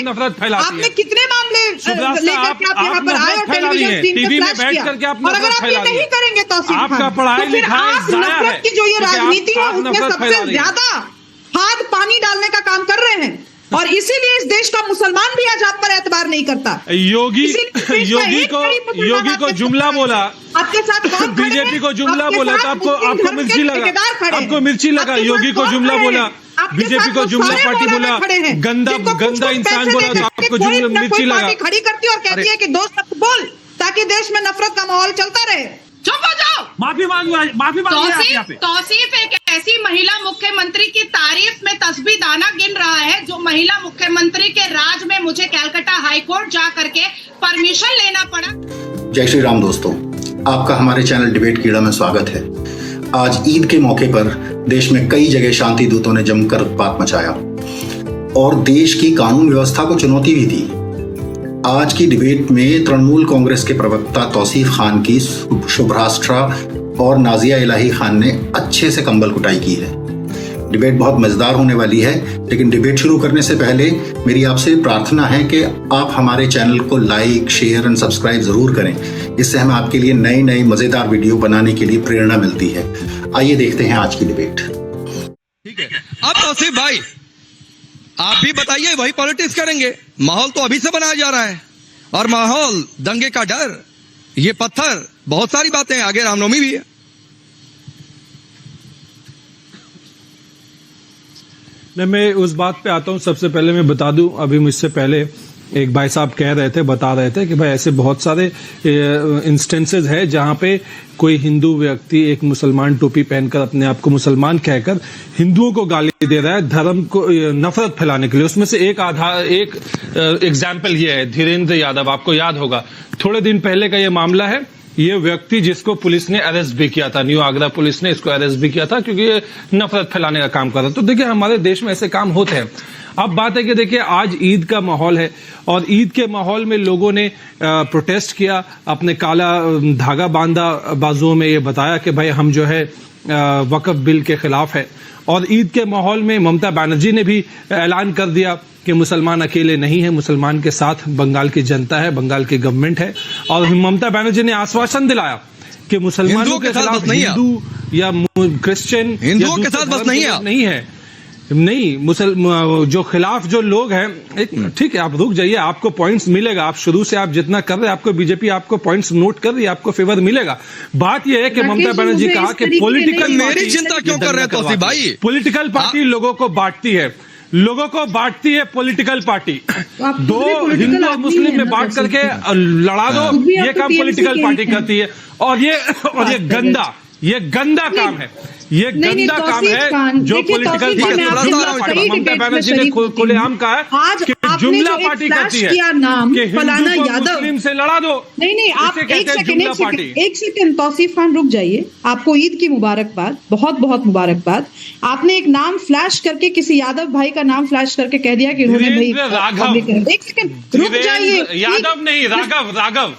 नफरत फैलाती आपने कितने मामले लेकर के आप यहाँ पर आए और टेलीविजन स्क्रीन पे फ्लैश किया, और अगर आप ये नहीं करेंगे तौसीफ खान, आपका पढ़ाई तो फिर लिखाई आप जाया है, नफरत की जो ये राजनीति है उसमें सबसे ज्यादा हाथ पानी डालने का काम कर रहे हैं, और इसीलिए इस देश का मुसलमान भी आज आप पर एतबार नहीं करता। योगी को जुमला बोला, आपके साथ बीजेपी को जुमला बोला तो आपको मिर्ची लगा, आपको मिर्ची लगा। योगी को जुमला बोला, बीजेपी को जुमला पार्टी बोला, गंदा इंसान बोला तो आपको मिर्ची लगा। खड़ी करती है और कहती है कि दोस्त बोल, ताकि देश में नफरत का माहौल चलता रहे। चुप हो जाओ, माफी मांग। तौसीफ एक ऐसी महिला मुख्यमंत्री की तारीफ में तस्बीह दाना गिन रहा है जो महिला मुख्यमंत्री के राज में मुझे कलकत्ता हाईकोर्ट जा करके परमिशन लेना पड़ा। जय श्री राम दोस्तों, आपका हमारे चैनल डिबेट कीड़ा में स्वागत है। आज ईद के मौके पर देश में कई जगह शांति दूतों ने जमकर उत्पात मचाया और देश की कानून व्यवस्था को चुनौती भी दी। आज की डिबेट में तृणमूल कांग्रेस के प्रवक्ता तौसीफ खान की शुभ्राष्ट्रा और नाजिया इलाही खान ने अच्छे से कंबल कुटाई की है। डिबेट बहुत मजेदार होने वाली है, लेकिन डिबेट शुरू करने से पहले मेरी आपसे प्रार्थना है कि आप हमारे चैनल को लाइक, शेयर एंड सब्सक्राइब जरूर करें। इससे हमें आपके लिए नई नई मजेदार वीडियो बनाने के लिए प्रेरणा मिलती है। आइए देखते हैं आज की डिबेट। ठीक है, अब तौसीफ भाई आप भी बताइए, वही पॉलिटिक्स करेंगे। माहौल तो अभी से बनाया जा रहा है, और माहौल दंगे का डर, ये पत्थर, बहुत सारी बातें हैं, आगे रामनवमी भी है। मैं उस बात पे आता हूँ। सबसे पहले मैं बता दूं, अभी मुझसे पहले एक भाई साहब बता रहे थे कि भाई ऐसे बहुत सारे इंस्टेंसेस है जहां पे कोई हिंदू व्यक्ति एक मुसलमान टोपी पहनकर अपने आप को मुसलमान कहकर हिंदुओं को गाली दे रहा है, धर्म को नफरत फैलाने के लिए। उसमें से एक एग्जाम्पल ये है धीरेन्द्र यादव, आपको याद होगा थोड़े दिन पहले का ये मामला है। ये व्यक्ति जिसको पुलिस ने अरेस्ट भी किया था, न्यू आगरा पुलिस ने इसको अरेस्ट भी किया था क्योंकि ये नफरत फैलाने का काम कर रहा था। तो देखिए हमारे देश में ऐसे काम होते हैं। अब बात है कि देखिए आज ईद का माहौल है और ईद के माहौल में लोगों ने प्रोटेस्ट किया, अपने काला धागा बांधा बाजुओं में, ये बताया कि भाई हम जो है वक्फ बिल के खिलाफ है। और ईद के माहौल में ममता बनर्जी ने भी ऐलान कर दिया कि मुसलमान अकेले नहीं है, मुसलमान के साथ बंगाल की जनता है, बंगाल की गवर्नमेंट है। और ममता बनर्जी ने आश्वासन दिलाया कि मुसलमानों के खिलाफ हिंदू या क्रिश्चियन हिंदुओं के साथ बस नहीं है जो खिलाफ जो लोग हैं। ठीक है, आप रुक जाइए, आपको पॉइंट्स मिलेगा। आप शुरू से आप जितना कर रहे हैं, आपको बीजेपी आपको पॉइंट्स नोट कर रही है, आपको फेवर मिलेगा। बात यह है कि ममता बनर्जी कहा कि पॉलिटिकल, मेरी चिंता क्यों कर रहे हैं तौसीफ भाई? पॉलिटिकल पार्टी लोगों को बांटती है, पॉलिटिकल पार्टी। दो हिंदू और मुस्लिम में बांट करके लड़ा दो, ये काम पॉलिटिकल पार्टी करती है। और ये गंदा काम है, ये गंदा काम है जो पॉलिटिकल पार्टी ममता बनर्जी ने खुलेआम कहा है कि जुमला पार्टी करती है कि हिंदू को मुस्लिम से लड़ा दो। नहीं, आप एक सेकंड तौसीफ खान रुक जाइए। आपको ईद की मुबारकबाद, बहुत बहुत मुबारकबाद। आपने एक नाम फ्लैश करके, किसी यादव भाई का नाम फ्लैश करके कह दिया कि उन्होंने भाई, एक सेकंड रुक जाइए। यादव नहीं, राघव,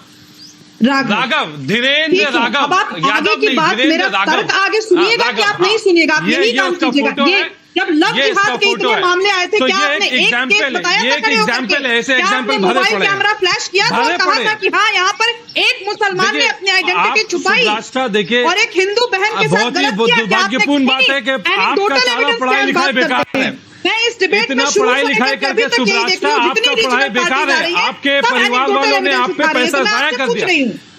धीरेन्द्र राघव। अब आप आगे की बात, मेरा तर्क आगे सुनिएगा कि आप नहीं सुनिएगा, आप यही काम कीजिएगा। ये जब लव जिहाद के इतने मामले आए थे, क्या आपने एक केस बताया था खड़े होकर के? क्या आपने मोबाइल कैमरा फ्लैश किया था और कहा था कि हाँ यहाँ पर एक मुसलमान ने अपनी आइडेंटिटी छुपाई और एक हिंदू बहन के साथ गलत किया? दुर्भाग्यपूर्ण बात है कि आपका सारा पढ़ाई लिखाई बेकार है। मैं इस डिबेट में पढ़ाई लिखाई करके सुब्रास्टा, आपका पढ़ाई बेकार है। आपके परिवार वालों ने आप पे पैसा जाया कर दिया,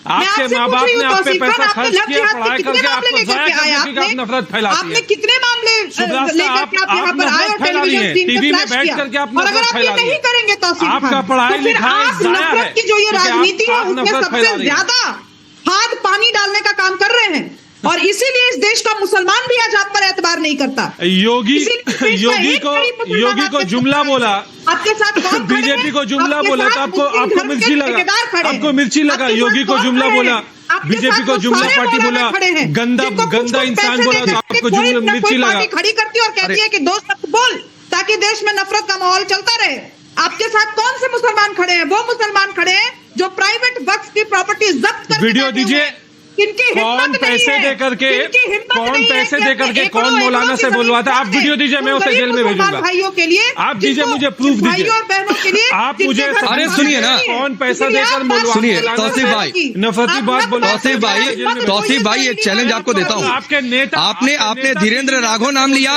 आपके माँ बाप ने आप पे पैसा खर्च किया, पढ़ाई करके आपको जाया कर दिया, आप नफरत फैलाती आपने कितने मामले लेकर के आप यहाँ पर आए और टेलीविजन स्क्रीन पे फ्लैश किया, और अगर आप ये नहीं करेंगे तौसीफ खान, आपका पढ़ाई लिखाई नफरत की जो ये राजनीति है उसमें सबसे ज्यादा हाथ पानी डालने का काम कर रहे हैं, और इसीलिए इस देश का मुसलमान भी आज आप पर एतबार नहीं करता। योगी को जुमला बोला, आपके साथ बीजेपी को जुमला बोला तो आपको मिर्ची लगा। योगी को जुमला बोला, बीजेपी को जुमला पार्टी बोला, गंदा इंसान बोला तो आपको मिर्ची लगा। खड़ी करती है और कहती है कि दोस्त बोल, ताकि देश में नफरत का माहौल चलता रहे। आपके साथ कौन से मुसलमान खड़े हैं? वो मुसलमान खड़े हैं जो प्राइवेट वक्फ की प्रॉपर्टी जब्त करके वीडियो दीजिए, जिनकी कौन हिम्मत नहीं पैसे है, दे करके जिनकी हिम्मत कौन नहीं है पैसे कि दे अपने करके एकड़ों कौन मौलाना से एकड़ों की बुलवाता है? आप जमीन वीडियो दीजिए, मैं उन उसे गरीब जेल में मुसलमान भेजूंगा। भाइयों के लिए, आप दीजिए, जिनको- मुझे प्रूफ भाइयों दीजिए। और बहनों के लिए आप जिनके मुझे घर अरे में सुनिए ना, नहीं है। कौन पैसा इसलिए देकर आप बुलवा- सुनिए, बात तौसीफ करें भाई, की। नफरती आप बात मत बोलो। तौसीफ भाई, मत तौसीफ भाई, एक चैलेंज आपको देता हूँ। आपके नेता, आपने आपने धीरेन्द्र राघव नाम लिया,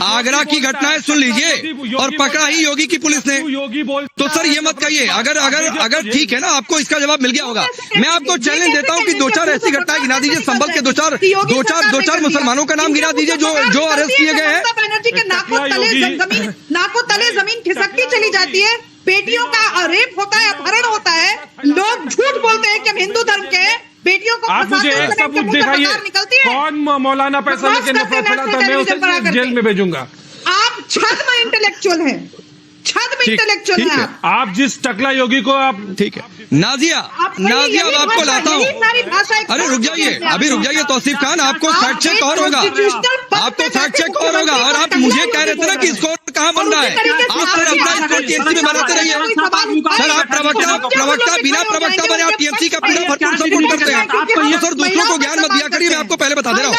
आगरा की घटनाएं सुन लीजिए और पकड़ा ही योगी की पुलिस ने। योगी बोल तो सर ये मत कहिए, अगर ठीक है ना, आपको इसका जवाब मिल गया होगा। मैं आपको चैलेंज देता हूँ कि दो चार ऐसी घटनाएं गिना दीजिए, संभल के दो चार मुसलमानों का नाम गिना दीजिए जो अरेस्ट किए गए हैं। बनर्जी के नाकों तले जमीन खिसकती चली जाती है, बेटियों का रेप होता है, अपहरण होता है, लोग झूठ बोलते हैं कि हम हिंदू धर्म के हैं, बेटियों को आप मुझे फंसाते हैं, सबूत मुंह से दिखाइए, बकवास निकलती है। कौन मौलाना पैसा बकवास लेके करते नफरत हैं फैलाता है, मैं टेलीविजन पर उसे आकर जेल के। में भेजूंगा। आप छद्म इंटेलेक्चुअल हैं, छद्म इंटेलेक्चुअल ठीक हैं है। आप। आप जिस टकला योगी को आप ठीक है, नाजिया अब आपको लाता हूँ। अरे रुक जाइए, अभी रुक जाइए तौसीफ खान, आपको फैक्ट चेक और होगा, आपको फैक्ट चेक और होगा। और आप मुझे कह रहे थे ना कि स्कोर कहाँ बन रहा है, आप सर अपना स्कोर टीएमसी में बनाते रहिए। सर आप प्रवक्ता बिना प्रवक्ता बने आप टीएमसी का पूरा भरपूर सपोर्ट करते हैं। तो सर दूसरों को ज्ञान मत दिया करिए, मैं आपको पहले बता दे रहा हूँ।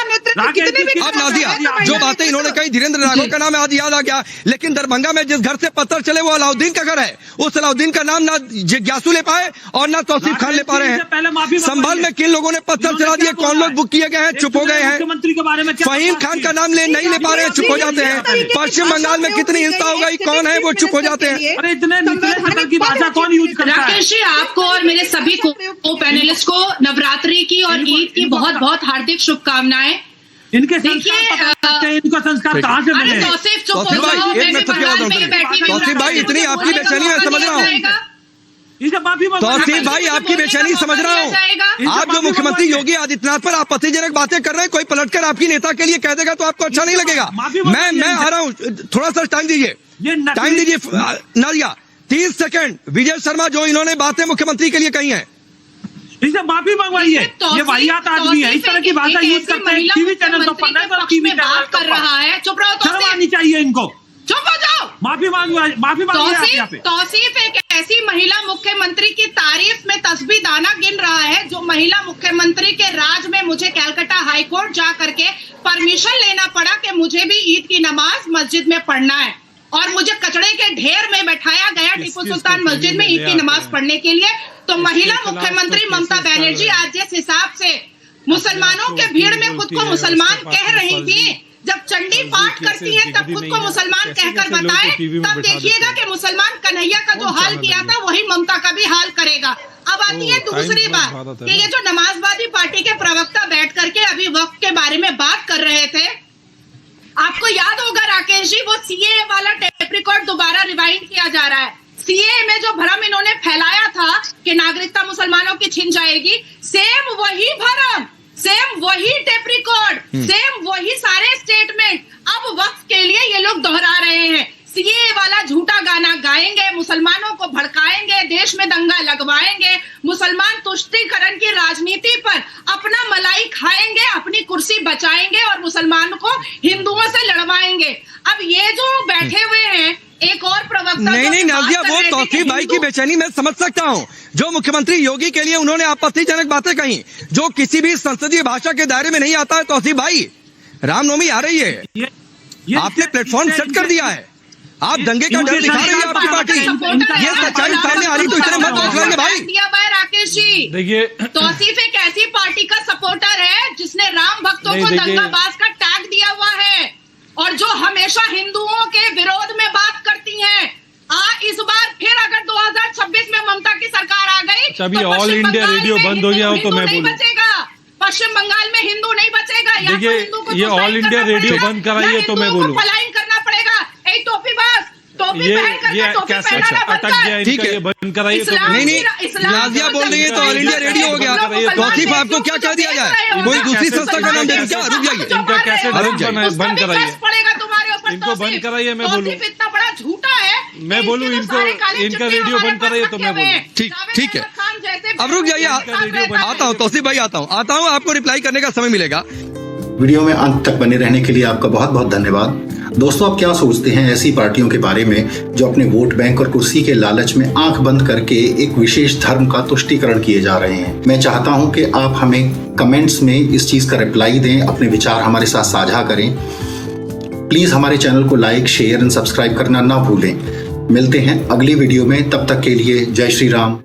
अब नाजिया, जो बातें इन्होंने कही, धीरेन्द्र राघव का नाम आज याद आ गया, लेकिन दरभंगा में जिस घर से पत्थर चले वो अलाउद्दीन का घर है। उस अलाउद्दीन का नाम ना जिज्ञासु ले पाए और ना तौसीफ खान ले पा रहे हैं। संभल में किन लोगों ने पत्थर चला दिए, कौन लोग बुक किए गए हैं, चुप हो गए हैं। मुख्यमंत्री के बारे में फहीम खान का नाम नहीं ले पा रहे हैं, चुप हो जाते हैं। पश्चिम बंगाल में कितनी हिंसा हो गई, कौन है वो चुप हो जाते हैं। अरे इतने निचले स्तर की भाषा कौन यूज करता है? राकेश जी, आपको और मेरे सभी को पैनलिस्ट को नवरात्रि की और ईद की बहुत बहुत हार्दिक शुभकामनाएं। इनके देखिए, इनका संस्कार कहाँ से अरे मिले? तौसीफ चुप हो तौसीफ भाई, जाओ, एक मैं मिनट सबके पंडाल बाद में बैठी हुई हूँ। तौसीफ भाई, इतनी आपकी बेचैनी मैं समझ रहा हूँ। इसे माफी मांगो। तौसीफ भाई, आपकी बेचैनी समझ रहा हूँ। आप जो मुख्यमंत्री योगी आदित्यनाथ पर आपत्तिजनक बातें कर रहे हैं, कोई पलटकर आपकी नेता के लिए कह देगा तो आपको अच्छा नहीं लगेगा। मैं आ रहा हूँ, थोड़ा सा टाइम दीजिए, टाइम दीजिए। नाजिया 30 सेकंड। विजय शर्मा, जो इन्होंने बातें मुख्यमंत्री के लिए कही हैं, इसे माफी मंगवाइए। ये वाहियात आदमी है, इस तरह की भाषा यूज करते हैं। टीवी चैनल तो पढ़ रहे हैं, टीवी चैनल कर रहा है। चुप रहो शर्म तौसीफ, आनी चाहिए इनको। चुप हो जाओ। माफी मांगिए आप यहाँ पे। तौसीफ एक ऐसी महिला मुख्यमंत्री की तारीफ में तस्बीह दाना गिन रहा है जो महिला मुख्यमंत्री के राज में मुझे कलकत्ता हाई कोर्ट जा करके परमिशन लेना पड़ा कि मुझे भी ईद की नमाज मस्जिद में पढ़ना है, और मुझे कचड़े के ढेर में बैठाया गया टीपू सुल्तान मस्जिद में ईद की नमाज पढ़ने के लिए। तो महिला मुख्यमंत्री ममता बनर्जी आज जिस हिसाब से मुसलमानों के भीड़ में खुद को मुसलमान कह रही थी, जब चंडी पाठ करती है तब खुद को मुसलमान कहकर बताए, तब देखिएगा कि मुसलमान कन्हैया का जो हाल किया था वही ममता का भी हाल करेगा। अब आती है दूसरी बात कि ये जो नमाजवादी पार्टी के प्रवक्ता बैठ करके अभी वक्त के बारे में बात कर रहे थे, आपको याद होगा राकेश जी, वो सीएए वाला टेप रिकॉर्ड दोबारा रिवाइंड किया जा रहा है। सीएए में जो भ्रम इन्होंने फैलाया था कि नागरिकता मुसलमानों की छिन जाएगी, सेम वही भ्रम, सेम वही टेप रिकॉर्ड, सेम वही सारे स्टेटमेंट अब वक्त के लिए ये लोग दोहरा रहे हैं। सीएए वाला झूठा गाना गाएंगे, मुसलमानों को भड़काएंगे, देश में दंगा लगवाएंगे, मुसलमान तुष्टीकरण की राजनीति पर अपना मलाई खाएंगे, अपनी कुर्सी बचाएंगे और मुसलमान को हिंदुओं से लड़वाएंगे। अब ये जो बैठे हुए हैं, एक और प्रवक्ता नहीं नाजिया, वो तौसीफ भाई की बेचैनी मैं समझ सकता हूँ। जो मुख्यमंत्री योगी के लिए उन्होंने आपत्तिजनक बातें कही, जो किसी भी संसदीय भाषा के दायरे में नहीं आता है। तौसीफ भाई, रामनवमी आ रही है, आपने प्लेटफॉर्म सेट कर दिया है, आप दंगे का डर दिखा रही है आपकी पार्टी। ये सच्चाई सामने आ रही तो इतने मत हौसलाएंगे भाई। दिया भाई राकेश जी, देखिए तौसीफ एक ऐसी पार्टी का सपोर्टर है जिसने राम भक्तों को दंगाबाज का टैग दिया हुआ है और जो हमेशा हिंदुओं के विरोध में बात करती हैं। इस बार फिर अगर 2026 में ममता की सरकार आ गई तो ऑल इंडिया रेडियो बंद हो गया हो तो मैं बोलूं, बचेगा पश्चिम बंगाल में हिंदू नहीं बचेगा। देखिए ये ऑल इंडिया रेडियो बंद कराइए तो मैं बोलूं, पलायन करना पड़ेगा। टोपीबाज, टोपी पहन करके कैसे अटक गया, ठीक है, ये बंद कराइए तो नहीं नाजिया बोल रही है तो ऑल इंडिया रेडियो हो गया। तौसीफ आपको क्या कह दिया जाए, कोई दूसरी संस्था का नाम दे क्या? रुक जाइए, इनका कैसे बंद कराइए, पड़ेगा तुम्हारे ऊपर, इनको बंद कराइए। मैं बोलूं, इतना बड़ा झूठा है, मैं बोलूं इनको, इनका रेडियो बंद कराइए तो मैं बोलूं। ठीक है, अब रुक जाइए, आता हूँ तौसीफ भाई, आता हूँ, आपको रिप्लाई करने का समय मिलेगा। वीडियो में अंत तक बने रहने के लिए आपका बहुत बहुत धन्यवाद। दोस्तों, आप क्या सोचते हैं ऐसी पार्टियों के बारे में जो अपने वोट बैंक और कुर्सी के लालच में आंख बंद करके एक विशेष धर्म का तुष्टीकरण किए जा रहे हैं? मैं चाहता हूं कि आप हमें कमेंट्स में इस चीज का रिप्लाई दें, अपने विचार हमारे साथ साझा करें। प्लीज हमारे चैनल को लाइक, शेयर एंड सब्सक्राइब करना ना भूलें। मिलते हैं अगली वीडियो में, तब तक के लिए जय श्री राम।